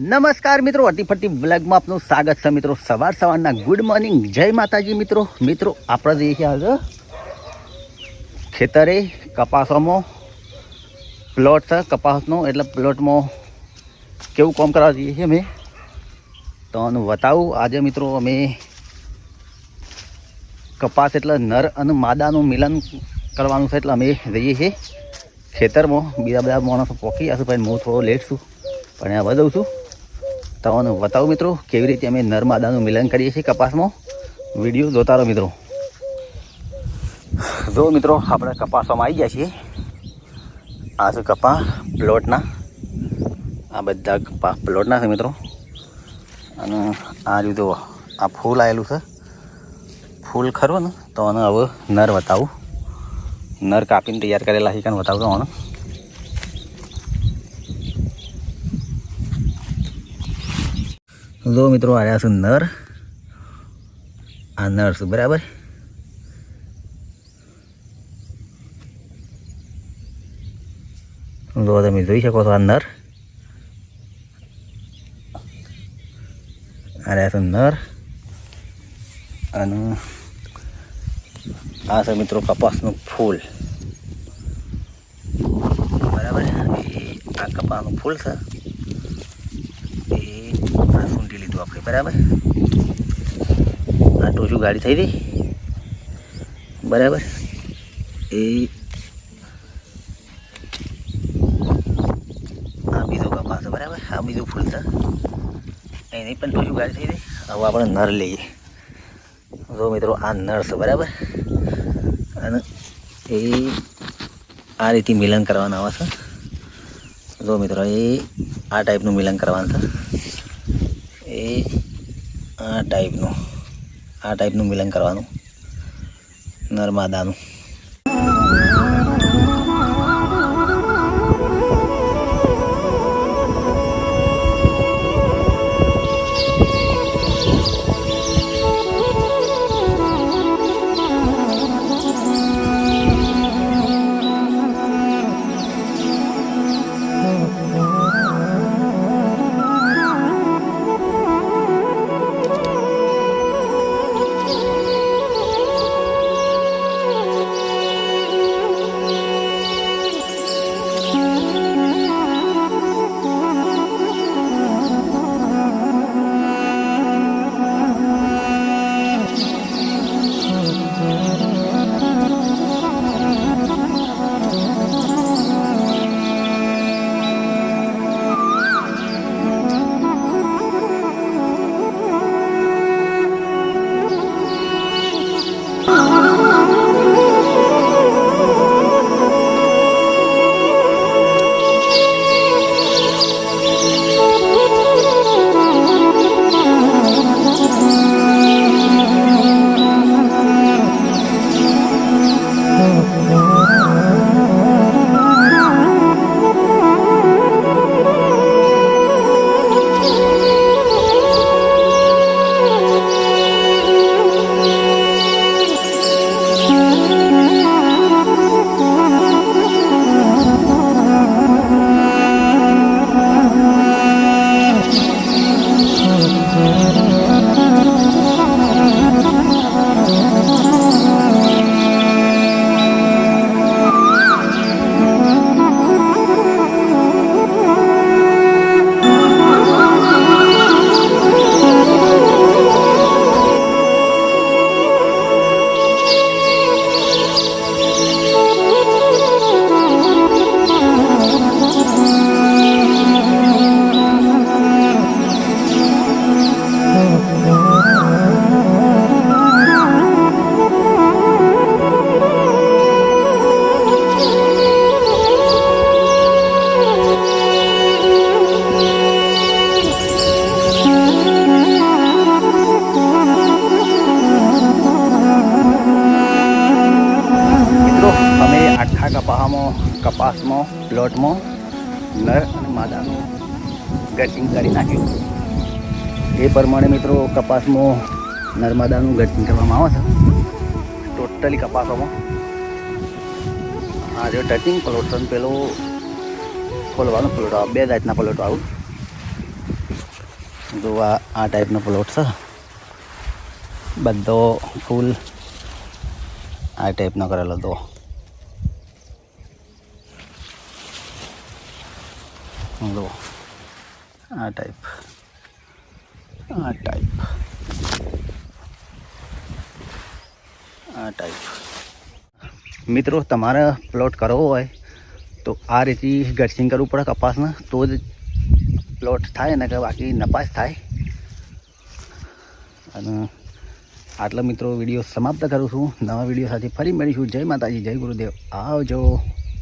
नमस्कार मित्रों, अतिफटी ब्लॉग में आपનું સ્વાગત છે મિત્રો। સવાર સવારના ગુડ મોર્નિંગ, જય માતાજી મિત્રો। મિત્રો આપણે જઈએ છીએ આજે ખેતરે કપાસમાં પ્લોટ છે કપાસનો, એટલે પ્લોટમાં કેવું કામ કરવા જઈએ છીએ અમે તમને બતાવું। આજે મિત્રો અમે કપાસ એટલે નર અને માદાનું મિલન કરવાનું છે, એટલે અમે જઈએ છીએ ખેતરમાં। બીજા બધા માણસો પોકી જશે, પણ હું થોડો લેટ છું, પણ આ બધું છું તમને બતાવું મિત્રો કેવી રીતે અમે નર માદાનું મિલન કરીએ છીએ કપાસમાં। વિડીયો જોતા રહો મિત્રો। જો મિત્રો આપણે કપાસમાં આવી ગયા છીએ। આ છે કપાસ પ્લોટના, આ બધા કપાસ પ્લોટના છે મિત્રો। અને આ રીતે આ ફૂલ આવેલું છે, ફૂલ ખરું ને તો આને હવે નર બતાવું। નર કાપીને તૈયાર કરેલા છે કાને બતાવું આને। જો મિત્રો આ રહ્યા છે નર, આ નર છે બરાબર। જો તમે જોઈ શકો છો આ નર, આ રહ્યા છે નર। અને આ છે મિત્રો કપાસનું ફૂલ બરાબર। આ કપાસનું ફૂલ છે, સૂંટી લીધું આપણે બરાબર। આ ટોચું ગાડી થઈ ગઈ બરાબર। આ બીજો કપાસ છે બરાબર, આ બીજું ફૂલ છે, એની પણ ટોચું ગાડી થઈ ગઈ। હવે આપણે નર લઈએ। જો મિત્રો આ નર છે બરાબર, અને એ આ રીતે મિલન કરવાનું આવે છે। જો મિત્રો એ આ ટાઈપનું મિલન કરવાનું છે, એ આ ટાઈપનું મિલન કરવાનું નર્મદાનું। કપાસમાં પ્લોટમાં નર અને નર્મદાનું ગટિંગ કરી નાખ્યું. એ પ્રમાણે મિત્રો કપાસમાં નર્મદાનું ગટિંગ કરવામાં આવે છે ટોટલી કપાસોમાં. આ જો ટચિંગ પ્લોટ છે, પેલો ખોલવાનો પ્લોટ આવે, બે જાતના પ્લોટ આવું. જો આ ટાઈપનો પ્લોટ છે બધો ફૂલ આ ટાઈપનો કરેલો હતો. લો આ ટાઈપ મિત્રો તમારે પ્લોટ કરવો હોય તો આ રીતે ગર્સિંગ કરવું પડે કપાસને, તો જ પ્લોટ થાય ને કે બાકી નપાસ થાય. અને આટલા મિત્રો વિડીયો સમાપ્ત કરું છું. નવા વિડીયો સાથે ફરી મળીશું. જય માતાજી, જય ગુરુદેવ, આવજો.